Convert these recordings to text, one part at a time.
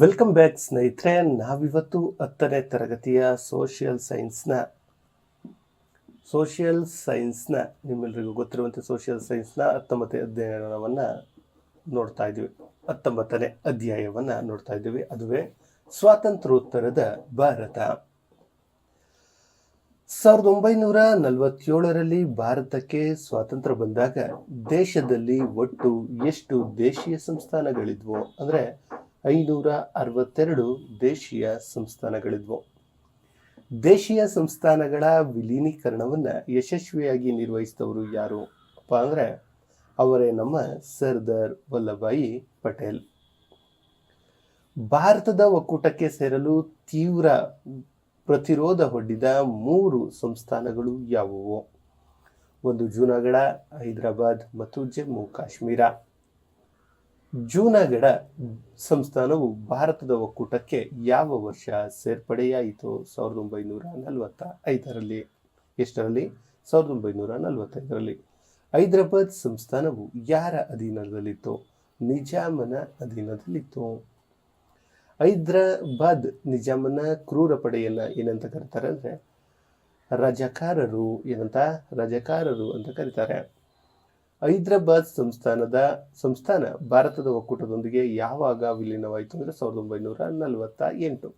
Welcome back ಸ್ನೇಹಿತರೆ. ನಾವಿವತ್ತು 10ನೇ ತರಗತಿಯ ಸೋಷಿಯಲ್ ಸೈನ್ಸ್ನ ನಿಮ್ಮೆಲ್ಲರಿಗೂ ಗೊತ್ತಿರುವಂತೆ ಸೋಷಿಯಲ್ ಸೈನ್ಸ್ನ 19ನೇ ಅಧ್ಯಾಯವನ್ನು ನೋಡ್ತಾ ಇದ್ದೀವಿ. ಅದುವೇ ಸ್ವಾತಂತ್ರ್ಯೋತ್ತರದ ಭಾರತ. 1947ರಲ್ಲಿ ಭಾರತಕ್ಕೆ ಸ್ವಾತಂತ್ರ್ಯ ಬಂದಾಗ ದೇಶದಲ್ಲಿ ಒಟ್ಟು ಎಷ್ಟು ದೇಶೀಯ ಸಂಸ್ಥಾನಗಳಿದ್ವು ಅಂದರೆ 562 ದೇಶೀಯ ಸಂಸ್ಥಾನಗಳಿದ್ವು. ದೇಶೀಯ ಸಂಸ್ಥಾನಗಳ ವಿಲೀನೀಕರಣವನ್ನು ಯಶಸ್ವಿಯಾಗಿ ನಿರ್ವಹಿಸಿದವರು ಯಾರು ಅಪ್ಪ ಅಂದರೆ ಅವರೇ ನಮ್ಮ ಸರ್ದಾರ್ ವಲ್ಲಭಾಯಿ ಪಟೇಲ್. ಭಾರತದ ಒಕ್ಕೂಟಕ್ಕೆ ಸೇರಲು ತೀವ್ರ ಪ್ರತಿರೋಧ ಒಡ್ಡಿದ 3 ಸಂಸ್ಥಾನಗಳು ಯಾವುವು? ಒಂದು ಜೂನಾಗಢ, ಹೈದರಾಬಾದ್ ಮತ್ತು ಜಮ್ಮು ಕಾಶ್ಮೀರ. ಜೂನಾಗಢ ಸಂಸ್ಥಾನವು ಭಾರತದ ಒಕ್ಕೂಟಕ್ಕೆ ಯಾವ ವರ್ಷ ಸೇರ್ಪಡೆಯಾಯಿತು? 1945ರಲ್ಲಿ. ಎಷ್ಟರಲ್ಲಿ? 1945ರಲ್ಲಿ. ಹೈದರಾಬಾದ್ ಸಂಸ್ಥಾನವು ಯಾರ ಅಧೀನದಲ್ಲಿತ್ತು? ನಿಜಾಮನ ಅಧೀನದಲ್ಲಿತ್ತು. ಹೈದರಾಬಾದ್ ನಿಜಾಮನ ಕ್ರೂರ ಪಡೆಯನ್ನ ಏನಂತ ಕರೀತಾರೆ ಅಂದರೆ ರಜಾಕಾರರು ಅಂತ ಕರೀತಾರೆ. ಹೈದರಾಬಾದ್ ಸಂಸ್ಥಾನ ಭಾರತದ ಒಕ್ಕೂಟದೊಂದಿಗೆ ಯಾವಾಗ ವಿಲೀನವಾಯಿತು ಅಂದರೆ 1948.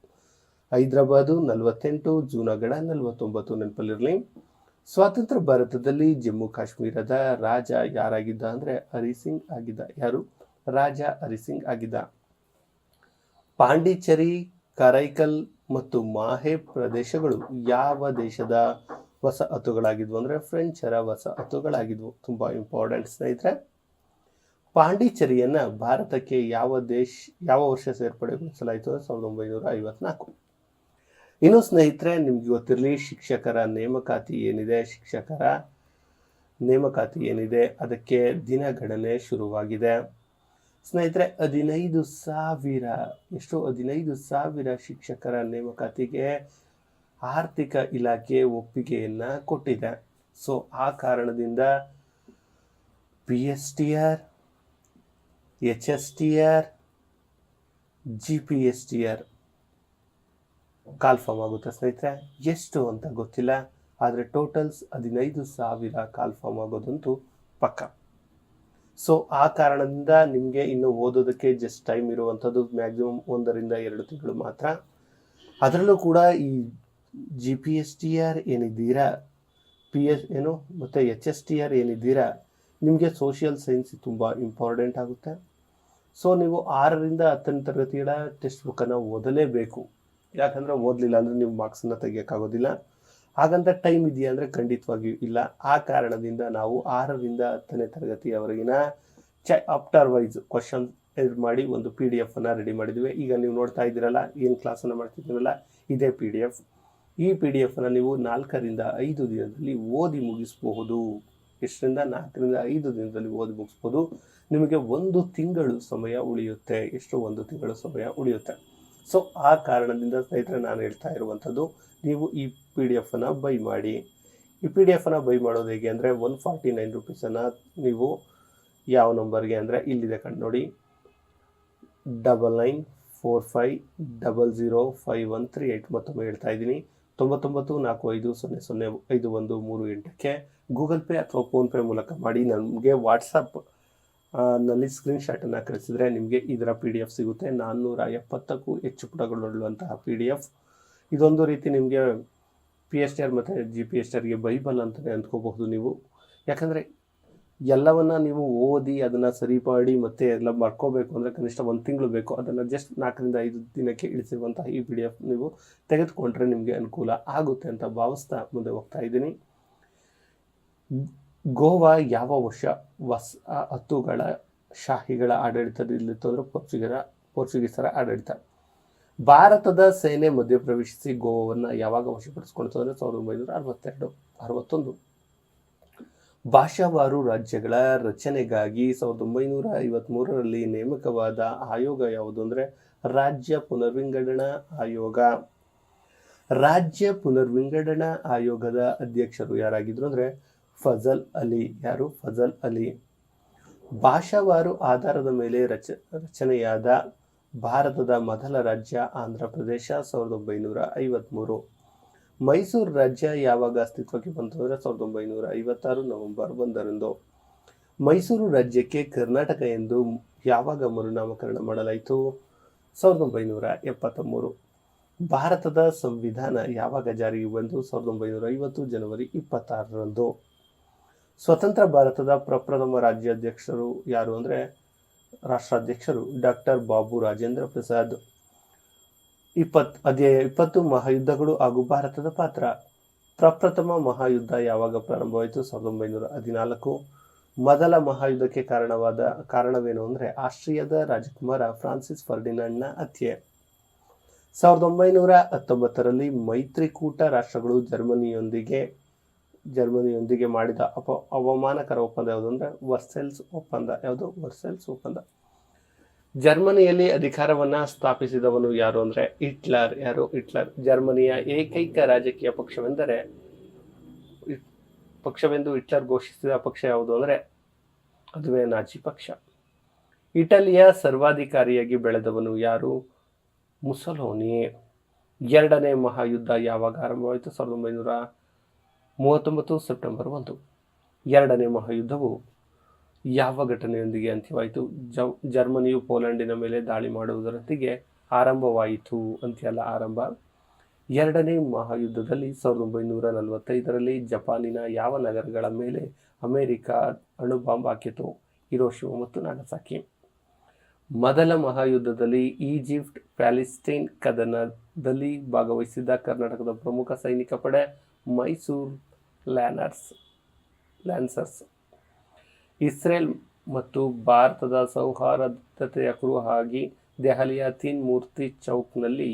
ಹೈದರಾಬಾದು 48, ಜೂನಾಗಢ 49. ನೆನಪಲ್ಲಿರಲಿ. ಸ್ವಾತಂತ್ರ್ಯ ಭಾರತದಲ್ಲಿ ಜಮ್ಮು ಕಾಶ್ಮೀರದ ರಾಜ ಯಾರಾಗಿದ್ದ ಅಂದರೆ ಹರಿಸಿಂಗ್ ಆಗಿದ್ದ. ಯಾರು? ರಾಜ ಹರಿಸಿಂಗ್ ಆಗಿದ್ದ. ಪಾಂಡಿಚೇರಿ, ಕರೈಕಲ್ ಮತ್ತು ಮಾಹೆ ಪ್ರದೇಶಗಳು ಯಾವ ದೇಶದ ವಸಾಹತುಗಳಾಗಿದ್ವು ಅಂದರೆ ಫ್ರೆಂಚರ ವಸಾಹತುಗಳಾಗಿದ್ವು. ತುಂಬ ಇಂಪಾರ್ಟೆಂಟ್ ಸ್ನೇಹಿತರೆ. ಪಾಂಡಿಚೇರಿಯನ್ನ ಭಾರತಕ್ಕೆ ಯಾವ ವರ್ಷ ಸೇರ್ಪಡೆಗೊಳಿಸಲಾಯಿತು? 1954. ಇನ್ನು ಸ್ನೇಹಿತರೆ, ನಿಮ್ಗೆ ಗೊತ್ತಿರಲಿ ಶಿಕ್ಷಕರ ನೇಮಕಾತಿ ಏನಿದೆ ಅದಕ್ಕೆ ದಿನಗಣನೆ ಶುರುವಾಗಿದೆ. ಸ್ನೇಹಿತರೆ, 15,000 ಶಿಕ್ಷಕರ ನೇಮಕಾತಿಗೆ ಆರ್ಥಿಕ ಇಲಾಖೆ ಒಪ್ಪಿಗೆಯನ್ನ ಕೊಟ್ಟಿದೆ. ಸೊ ಆ ಕಾರಣದಿಂದ PSTR, HSTR, GPSTR ಕಾಲ್ಫಾರ್ಮ್ ಆಗುತ್ತೆ ಸ್ನೇಹಿತರೆ. ಎಷ್ಟು ಅಂತ ಗೊತ್ತಿಲ್ಲ, ಆದರೆ ಟೋಟಲ್ಸ್ 15,000 ಕಾಲ್ಫಾರ್ಮ್ ಆಗೋದಂತೂ ಪಕ್ಕ. ಸೊ ಆ ಕಾರಣದಿಂದ ನಿಮಗೆ ಇನ್ನು ಓದೋದಕ್ಕೆ ಜಸ್ಟ್ ಟೈಮ್ ಇರುವಂಥದ್ದು ಮ್ಯಾಕ್ಸಿಮಮ್ 1 ರಿಂದ 2 ತಿಂಗಳು ಮಾತ್ರ. ಅದರಲ್ಲೂ ಕೂಡ ಈ GPSTR ಏನಿದ್ದೀರಾ, ಮತ್ತು HSTR ಏನಿದ್ದೀರಾ, ನಿಮಗೆ ಸೋಷಿಯಲ್ ಸೈನ್ಸ್ ತುಂಬ ಇಂಪಾರ್ಟೆಂಟ್ ಆಗುತ್ತೆ. ಸೊ ನೀವು 6 ರಿಂದ 10ನೇ ತರಗತಿಗಳ ಟೆಕ್ಸ್ಟ್ ಬುಕ್ಕನ್ನು ಓದಲೇಬೇಕು. ಯಾಕಂದರೆ ಓದಲಿಲ್ಲ ಅಂದರೆ ನೀವು ಮಾರ್ಕ್ಸನ್ನು ತೆಗಿಯೋಕ್ಕಾಗೋದಿಲ್ಲ. ಹಾಗಂತ ಟೈಮ್ ಇದೆಯಾ ಅಂದರೆ ಖಂಡಿತವಾಗಿಯೂ ಇಲ್ಲ. ಆ ಕಾರಣದಿಂದ ನಾವು 6 ರಿಂದ 10ನೇ ತರಗತಿಯವರೆಗಿನ ಚಾಪ್ಟರ್ ವೈಸ್ ಕ್ವಶನ್ ಮಾಡಿ ಒಂದು PDF ಅನ್ನು ರೆಡಿ ಮಾಡಿದ್ವಿ. ಈಗ ನೀವು ನೋಡ್ತಾ ಇದ್ದೀರಲ್ಲ, ಏನು ಕ್ಲಾಸನ್ನು ಮಾಡ್ತಿದ್ದೀರಲ್ಲ, ಇದೇ PDF. ಈ PDF ಅನ್ನು ನೀವು 4 ರಿಂದ 5 ದಿನದಲ್ಲಿ ಓದಿ ಮುಗಿಸಬಹುದು. ಎಷ್ಟರಿಂದ? 4 ರಿಂದ 5 ದಿನದಲ್ಲಿ ಓದಿ ಮುಗಿಸ್ಬೋದು. ನಿಮಗೆ 1 ತಿಂಗಳು ಸಮಯ ಉಳಿಯುತ್ತೆ. ಎಷ್ಟು? 1 ತಿಂಗಳು ಸಮಯ ಉಳಿಯುತ್ತೆ. ಸೊ ಆ ಕಾರಣದಿಂದ ಸ್ನೇಹಿತರೆ ನಾನು ಹೇಳ್ತಾ ಇರುವಂಥದ್ದು, ನೀವು ಈ PDF ಅನ್ನು ಬೈ ಮಾಡಿ. ಈ PDF ಅನ್ನು ಬೈ ಮಾಡೋದು ಹೇಗೆ ಅಂದರೆ 149 ರುಪೀಸನ್ನು ನೀವು ಯಾವ ನಂಬರ್ಗೆ ಅಂದರೆ ಇಲ್ಲಿದೆ ನೋಡಿ, 9945005138. ಮತ್ತೊಮ್ಮೆ ಹೇಳ್ತಾ ಇದ್ದೀನಿ, 9945005138ಕ್ಕೆ ಗೂಗಲ್ ಪೇ ಅಥವಾ ಫೋನ್ಪೇ ಮೂಲಕ ಮಾಡಿ ನಮಗೆ ವಾಟ್ಸಪ್ ನಲ್ಲಿ ಸ್ಕ್ರೀನ್ಶಾಟನ್ನು ಕಳಿಸಿದರೆ ನಿಮಗೆ ಇದರ PDF ಸಿಗುತ್ತೆ. 470ಕ್ಕೂ ಹೆಚ್ಚು ಪುಟಗಳುಳ್ಳುವಂತಹ PDF. ಇದೊಂದು ರೀತಿ ನಿಮಗೆ PSTR ಮತ್ತು GPSTRಗೆ ಬೈಬಲ್ ಅಂತಲೇ ಅಂದ್ಕೋಬಹುದು ನೀವು. ಯಾಕಂದರೆ ಎಲ್ಲವನ್ನ ನೀವು ಓದಿ ಅದನ್ನು ಸರಿ ಮಾಡಿ ಮತ್ತೆ ಎಲ್ಲ ಮಾಡ್ಕೋಬೇಕು ಅಂದರೆ ಕನಿಷ್ಠ 1 ತಿಂಗಳು ಬೇಕು. ಅದನ್ನು ಜಸ್ಟ್ 4 ರಿಂದ 5 ದಿನಕ್ಕೆ ಇಳಿಸಿರುವಂತಹ ಈ PDF ನೀವು ತೆಗೆದುಕೊಂಡ್ರೆ ನಿಮಗೆ ಅನುಕೂಲ ಆಗುತ್ತೆ ಅಂತ ಭಾವಿಸ್ತಾ ಮುಂದೆ ಹೋಗ್ತಾ ಇದ್ದೀನಿ. ಗೋವಾ ಯಾವ ವರ್ಷ ವಸಾಹತುಗಳ ಶಾಹಿಗಳ ಆಡಳಿತದಲ್ಲಿತ್ತು ಅಂದರೆ ಪೋರ್ಚುಗೀಸರ ಆಡಳಿತ. ಭಾರತದ ಸೇನೆ ಮಧ್ಯಪ್ರವೇಶಿಸಿ ಗೋವಾವನ್ನು ಯಾವಾಗ ವಶಪಡಿಸಿಕೊಳ್ತು ಅಂದರೆ 1961. ಭಾಷಾವಾರು ರಾಜ್ಯಗಳ ರಚನೆಗಾಗಿ 1953ರಲ್ಲಿ ನೇಮಕವಾದ ಆಯೋಗ ಯಾವುದು ಅಂದರೆ ರಾಜ್ಯ ಪುನರ್ವಿಂಗಡಣಾ ಆಯೋಗ. ರಾಜ್ಯ ಪುನರ್ವಿಂಗಡಣಾ ಆಯೋಗದ ಅಧ್ಯಕ್ಷರು ಯಾರಾಗಿದ್ರು ಅಂದರೆ ಫಜಲ್ ಅಲಿ. ಯಾರು? ಫಜಲ್ ಅಲಿ. ಭಾಷಾವಾರು ಆಧಾರದ ಮೇಲೆ ರಚನೆಯಾದ ಭಾರತದ ಮೊದಲ ರಾಜ್ಯ ಆಂಧ್ರ ಪ್ರದೇಶ 1953. ಮೈಸೂರು ರಾಜ್ಯ ಯಾವಾಗ ಅಸ್ತಿತ್ವಕ್ಕೆ ಬಂತು ಅಂದರೆ 1956 ನವೆಂಬರ್ 1ರಂದು. ಮೈಸೂರು ರಾಜ್ಯಕ್ಕೆ ಕರ್ನಾಟಕ ಎಂದು ಯಾವಾಗ ಮರುನಾಮಕರಣ ಮಾಡಲಾಯಿತು? 1973. ಭಾರತದ ಸಂವಿಧಾನ ಯಾವಾಗ ಜಾರಿಗೆ ಬಂದು? 1950 ಜನವರಿ 26ರಂದು. ಸ್ವತಂತ್ರ ಭಾರತದ ಪ್ರಪ್ರಥಮ ರಾಜ್ಯಾಧ್ಯಕ್ಷರು ಯಾರು ಅಂದರೆ ರಾಷ್ಟ್ರಾಧ್ಯಕ್ಷರು ಡಾಕ್ಟರ್ ಬಾಬು ರಾಜೇಂದ್ರ ಪ್ರಸಾದ್. 20 ಮಹಾಯುದ್ಧಗಳು ಹಾಗೂ ಭಾರತದ ಪಾತ್ರ. ಪ್ರಪ್ರಥಮ ಮಹಾಯುದ್ಧ ಯಾವಾಗ ಪ್ರಾರಂಭವಾಯಿತು? 1914. ಮೊದಲ ಮಹಾಯುದ್ಧಕ್ಕೆ ಕಾರಣವೇನು ಅಂದರೆ ಆಸ್ಟ್ರಿಯಾದ ರಾಜಕುಮಾರ ಫ್ರಾನ್ಸಿಸ್ ಫರ್ಡಿನಾಂಡ್ನ ಹತ್ಯೆ. 1919ರಲ್ಲಿ ಮೈತ್ರಿಕೂಟ ರಾಷ್ಟ್ರಗಳು ಜರ್ಮನಿಯೊಂದಿಗೆ ಮಾಡಿದ ಅವಮಾನಕರ ಒಪ್ಪಂದ ಯಾವುದು ಅಂದರೆ ವರ್ಸೆಲ್ಸ್ ಒಪ್ಪಂದ. ಯಾವುದು? ವರ್ಸೆಲ್ಸ್ ಒಪ್ಪಂದ. ಜರ್ಮನಿಯಲ್ಲಿ ಅಧಿಕಾರವನ್ನ ಸ್ಥಾಪಿಸಿದವನು ಯಾರು ಅಂದರೆ ಹಿಟ್ಲರ್. ಯಾರು? ಹಿಟ್ಲರ್. ಜರ್ಮನಿಯ ಏಕೈಕ ರಾಜಕೀಯ ಪಕ್ಷವೆಂದು ಹಿಟ್ಲರ್ ಘೋಷಿಸಿದ ಪಕ್ಷ ಯಾವುದು ಅಂದರೆ ಅದುವೇ ನಾಜಿ ಪಕ್ಷ. ಇಟಲಿಯ ಸರ್ವಾಧಿಕಾರಿಯಾಗಿ ಬೆಳೆದವನು ಯಾರು? ಮುಸೋಲಿನಿ. ಎರಡನೇ ಮಹಾಯುದ್ಧ ಯಾವಾಗ ಆರಂಭವಾಯಿತು? 1939 ಸೆಪ್ಟೆಂಬರ್ 1. ಎರಡನೇ ಮಹಾಯುದ್ಧವು ಯಾವ ಘಟನೆಯೊಂದಿಗೆ ಅಂತ್ಯವಾಯಿತು? ಜರ್ಮನಿಯು ಪೋಲೆಂಡಿನ ಮೇಲೆ ದಾಳಿ ಮಾಡುವುದರೊಂದಿಗೆ ಆರಂಭವಾಯಿತು. ಅಂತ್ಯ ಅಲ್ಲ, ಆರಂಭ. ಎರಡನೇ ಮಹಾಯುದ್ಧದಲ್ಲಿ 1945ರಲ್ಲಿ ಜಪಾನಿನ ಯಾವ ನಗರಗಳ ಮೇಲೆ ಅಮೆರಿಕ ಅಣುಬಾಂಬ್ ಹಾಕಿತು? ಹಿರೋಶಿಮಾ ಮತ್ತು ನಾಗಸಾಕಿ. ಮೊದಲ ಮಹಾಯುದ್ಧದಲ್ಲಿ ಈಜಿಪ್ಟ್ ಪ್ಯಾಲೆಸ್ಟೈನ್ ಕದನದಲ್ಲಿ ಭಾಗವಹಿಸಿದ್ದ ಕರ್ನಾಟಕದ ಪ್ರಮುಖ ಸೈನಿಕ ಪಡೆ ಮೈಸೂರು ಲ್ಯಾನ್ಸರ್ಸ್. ಇಸ್ರೇಲ್ ಮತ್ತು ಭಾರತದ ಸೌಹಾರ್ದತೆಯ ಕುರುಹಾಗಿ ದೆಹಲಿಯ ತೀನ್ ಮೂರ್ತಿ ಚೌಕ್ನಲ್ಲಿ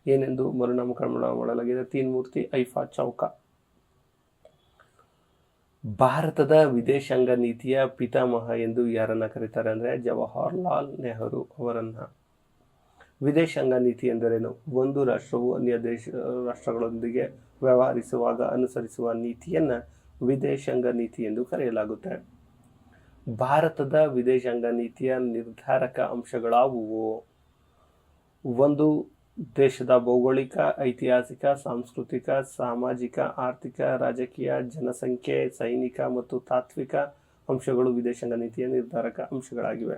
ಏನೆಂದು ಮರುನಾಮಕರಣ ಮಾಡಲಾಗಿದೆ? ತೀನ್ ಮೂರ್ತಿ ಐಫಾ ಚೌಕ. ಭಾರತದ ವಿದೇಶಾಂಗ ನೀತಿಯ ಪಿತಾಮಹ ಎಂದು ಯಾರನ್ನ ಕರೀತಾರೆ ಅಂದರೆ ಜವಾಹರ್ಲಾಲ್ ನೆಹರು ಅವರನ್ನ. ವಿದೇಶಾಂಗ ನೀತಿ ಎಂದರೇನು? ಒಂದು ರಾಷ್ಟ್ರವು ಅನ್ಯ ರಾಷ್ಟ್ರಗಳೊಂದಿಗೆ ವ್ಯವಹರಿಸುವಾಗ ಅನುಸರಿಸುವ ನೀತಿಯನ್ನ ವಿದೇಶಾಂಗ ನೀತಿ ಎಂದು ಕರೆಯಲಾಗುತ್ತೆ. ಭಾರತದ ವಿದೇಶಾಂಗ ನೀತಿಯ ನಿರ್ಧಾರಕ ಅಂಶಗಳಾವುವು? ಒಂದು, ದೇಶದ ಭೌಗೋಳಿಕ, ಐತಿಹಾಸಿಕ, ಸಾಂಸ್ಕೃತಿಕ, ಸಾಮಾಜಿಕ, ಆರ್ಥಿಕ, ರಾಜಕೀಯ, ಜನಸಂಖ್ಯೆ, ಸೈನಿಕ ಮತ್ತು ತಾತ್ವಿಕ ಅಂಶಗಳು ವಿದೇಶಾಂಗ ನೀತಿಯ ನಿರ್ಧಾರಕ ಅಂಶಗಳಾಗಿವೆ.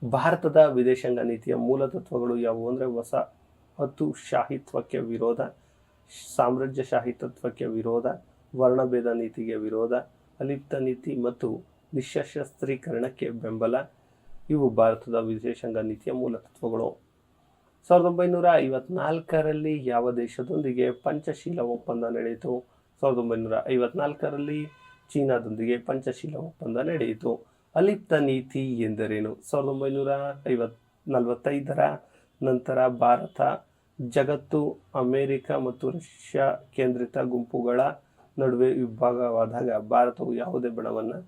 ಭಾರತದ ವಿದೇಶಾಂಗ ನೀತಿಯ ಮೂಲ ತತ್ವಗಳು ಯಾವುವು ಅಂದರೆ ವಸಾಹತುಶಾಹಿತ್ವಕ್ಕೆ ವಿರೋಧ, ಸಾಮ್ರಾಜ್ಯಶಾಹಿ ತತ್ವಕ್ಕೆ ವಿರೋಧ, ವರ್ಣಭೇದ ನೀತಿಗೆ ವಿರೋಧ, ಅಲಿಪ್ತ ನೀತಿ ಮತ್ತು ನಿಶಸ್ತ್ರೀಕರಣಕ್ಕೆ ಬೆಂಬಲ. ಇವು ಭಾರತದ ವಿದೇಶಾಂಗ ನೀತಿಯ ಮೂಲ ತತ್ವಗಳು. 1954ರಲ್ಲಿ ಯಾವ ದೇಶದೊಂದಿಗೆ ಪಂಚಶೀಲ ಒಪ್ಪಂದ ನಡೆಯಿತು? 1954ರಲ್ಲಿ ಚೀನಾದೊಂದಿಗೆ ಪಂಚಶೀಲ ಒಪ್ಪಂದ ನಡೆಯಿತು. ಅಲಿಪ್ತ ನೀತಿ ಎಂದರೇನು? 1945ರ ನಂತರ ಭಾರತ ಜಗತ್ತು ಅಮೆರಿಕ ಮತ್ತು ರಷ್ಯಾ ಕೇಂದ್ರಿತ ಗುಂಪುಗಳ ನಡುವೆ ವಿಭಾಗವಾದಾಗ ಭಾರತವು ಯಾವುದೇ ಬಣವನ್ನು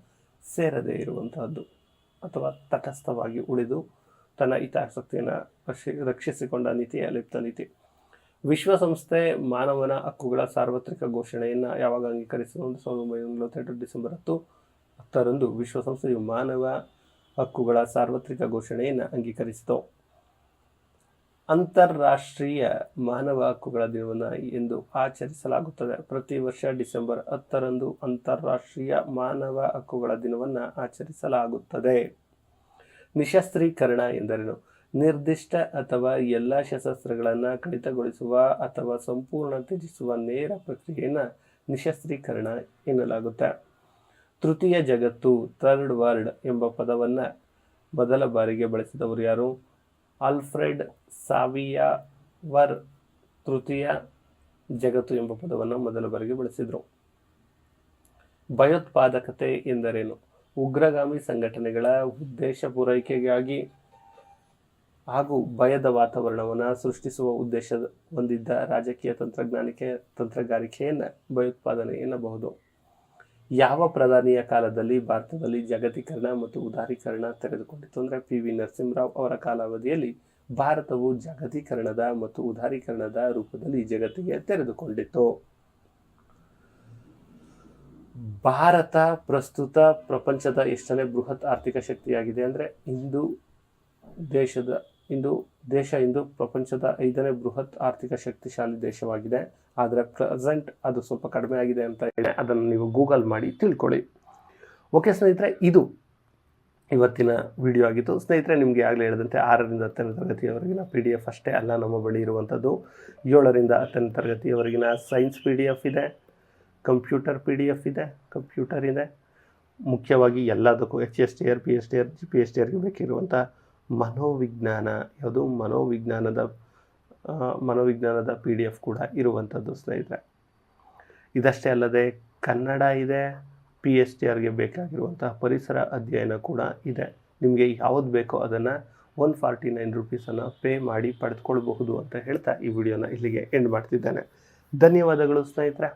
ಸೇರದೇ ಇರುವಂತಹದ್ದು ಅಥವಾ ತಟಸ್ಥವಾಗಿ ಉಳಿದು ತನ್ನ ಹಿತಾಸಕ್ತಿಯನ್ನು ರಕ್ಷಿಸಿಕೊಂಡ ನೀತಿ ಅಲಿಪ್ತ ನೀತಿ. ವಿಶ್ವಸಂಸ್ಥೆ ಮಾನವನ ಹಕ್ಕುಗಳ ಸಾರ್ವತ್ರಿಕ ಘೋಷಣೆಯನ್ನು ಯಾವಾಗ ಅಂಗೀಕರಿಸಿತು? 1942 ಡಿಸೆಂಬರ್ 10ರಂದು ವಿಶ್ವಸಂಸ್ಥೆಯು ಮಾನವ ಹಕ್ಕುಗಳ ಸಾರ್ವತ್ರಿಕ ಘೋಷಣೆಯನ್ನು ಅಂಗೀಕರಿಸಿತು. ಅಂತಾರಾಷ್ಟ್ರೀಯ ಮಾನವ ಹಕ್ಕುಗಳ ದಿನವನ್ನು ಎಂದು ಆಚರಿಸಲಾಗುತ್ತದೆ. ಪ್ರತಿ ವರ್ಷ ಡಿಸೆಂಬರ್ 10ರಂದು ಅಂತಾರಾಷ್ಟ್ರೀಯ ಮಾನವ ಹಕ್ಕುಗಳ ದಿನವನ್ನು ಆಚರಿಸಲಾಗುತ್ತದೆ. ನಿಶಸ್ತ್ರೀಕರಣ ಎಂದರೇನು? ನಿರ್ದಿಷ್ಟ ಅಥವಾ ಎಲ್ಲ ಶಸ್ತ್ರಾಸ್ತ್ರಗಳನ್ನು ಕಡಿತಗೊಳಿಸುವ ಅಥವಾ ಸಂಪೂರ್ಣ ತ್ಯಜಿಸುವ ನೇರ ಪ್ರಕ್ರಿಯೆಯನ್ನು ನಿಶಸ್ತ್ರೀಕರಣ ಎನ್ನಲಾಗುತ್ತೆ. ತೃತೀಯ ಜಗತ್ತು, ಥರ್ಡ್ ವರ್ಲ್ಡ್ ಎಂಬ ಪದವನ್ನು ಮೊದಲ ಬಾರಿಗೆ ಬಳಸಿದವರು ಯಾರು? ಆಲ್ಫ್ರೆಡ್ ಸಾವಿಯವರ್ ತೃತೀಯ ಜಗತ್ತು ಎಂಬ ಪದವನ್ನು ಮೊದಲ ಬಾರಿಗೆ ಬಳಸಿದರು. ಭಯೋತ್ಪಾದಕತೆ ಎಂದರೇನು? ಉಗ್ರಗಾಮಿ ಸಂಘಟನೆಗಳ ಉದ್ದೇಶ ಪೂರೈಕೆಗಾಗಿ ಹಾಗೂ ಭಯದ ವಾತಾವರಣವನ್ನು ಸೃಷ್ಟಿಸುವ ಉದ್ದೇಶ ಹೊಂದಿದ್ದ ರಾಜಕೀಯ ತಂತ್ರಗಾರಿಕೆಯನ್ನು ಭಯೋತ್ಪಾದನೆ ಎನ್ನಬಹುದು. ಯಾವ ಪ್ರಧಾನಿಯ ಕಾಲದಲ್ಲಿ ಭಾರತದಲ್ಲಿ ಜಾಗತೀಕರಣ ಮತ್ತು ಉದಾರೀಕರಣ ತೆರೆದುಕೊಂಡಿತು ಅಂದರೆ PV ನರಸಿಂಹರಾವ್ ಅವರ ಕಾಲಾವಧಿಯಲ್ಲಿ ಭಾರತವು ಜಾಗತೀಕರಣದ ಮತ್ತು ಉದಾರೀಕರಣದ ರೂಪದಲ್ಲಿ ಜಗತ್ತಿಗೆ ತೆರೆದುಕೊಂಡಿತು. ಭಾರತ ಪ್ರಸ್ತುತ ಪ್ರಪಂಚದ ಎಷ್ಟನೇ ಬೃಹತ್ ಆರ್ಥಿಕ ಶಕ್ತಿಯಾಗಿದೆ ಅಂದರೆ ಇಂದು ದೇಶ ಇಂದು ಪ್ರಪಂಚದ 5ನೇ ಬೃಹತ್ ಆರ್ಥಿಕ ಶಕ್ತಿಶಾಲಿ ದೇಶವಾಗಿದೆ. ಆದರೆ ಪ್ರೆಸೆಂಟ್ ಅದು ಸ್ವಲ್ಪ ಕಡಿಮೆ ಆಗಿದೆ ಅಂತ ಇದೆ. ಅದನ್ನು ನೀವು ಗೂಗಲ್ ಮಾಡಿ ತಿಳ್ಕೊಳ್ಳಿ. ಓಕೆ ಸ್ನೇಹಿತರೆ, ಇದು ಇವತ್ತಿನ ವಿಡಿಯೋ ಆಗಿತ್ತು. ಸ್ನೇಹಿತರೆ, ನಿಮಗೆ ಆಗಲೇ ಹೇಳಿದಂತೆ 6ರಿಂದ 10ನೇ ತರಗತಿಯವರೆಗಿನ PDF ಅಷ್ಟೇ ಅಲ್ಲ ನಮ್ಮ ಬಳಿ ಇರುವಂಥದ್ದು. 7ರಿಂದ 10ನೇ ತರಗತಿಯವರೆಗಿನ ಸೈನ್ಸ್ PDF ಇದೆ, ಕಂಪ್ಯೂಟರ್ PDF ಇದೆ, ಕಂಪ್ಯೂಟರ್ ಇದೆ. ಮುಖ್ಯವಾಗಿ ಎಲ್ಲದಕ್ಕೂ HSTR, PSTR, GPSTRಗೆ ಬೇಕಿರುವಂಥ ಮನೋವಿಜ್ಞಾನ ಮನೋವಿಜ್ಞಾನದ PDF ಕೂಡ ಇರುವಂಥದ್ದು ಸ್ನೇಹಿತರೆ. ಇದಷ್ಟೇ ಅಲ್ಲದೆ ಕನ್ನಡ ಇದೆ, PSTRಗೆ ಬೇಕಾಗಿರುವಂಥ ಪರಿಸರ ಅಧ್ಯಯನ ಕೂಡ ಇದೆ. ನಿಮಗೆ ಯಾವುದು ಬೇಕೋ ಅದನ್ನು 149 ರೂಪೀಸನ್ನು ಪೇ ಮಾಡಿ ಪಡೆದುಕೊಳ್ಬಹುದು ಅಂತ ಹೇಳ್ತಾ ಈ ವಿಡಿಯೋನ ಇಲ್ಲಿಗೆ ಎಂಡ್ ಮಾಡ್ತಿದ್ದೇನೆ. ಧನ್ಯವಾದಗಳು ಸ್ನೇಹಿತರೆ.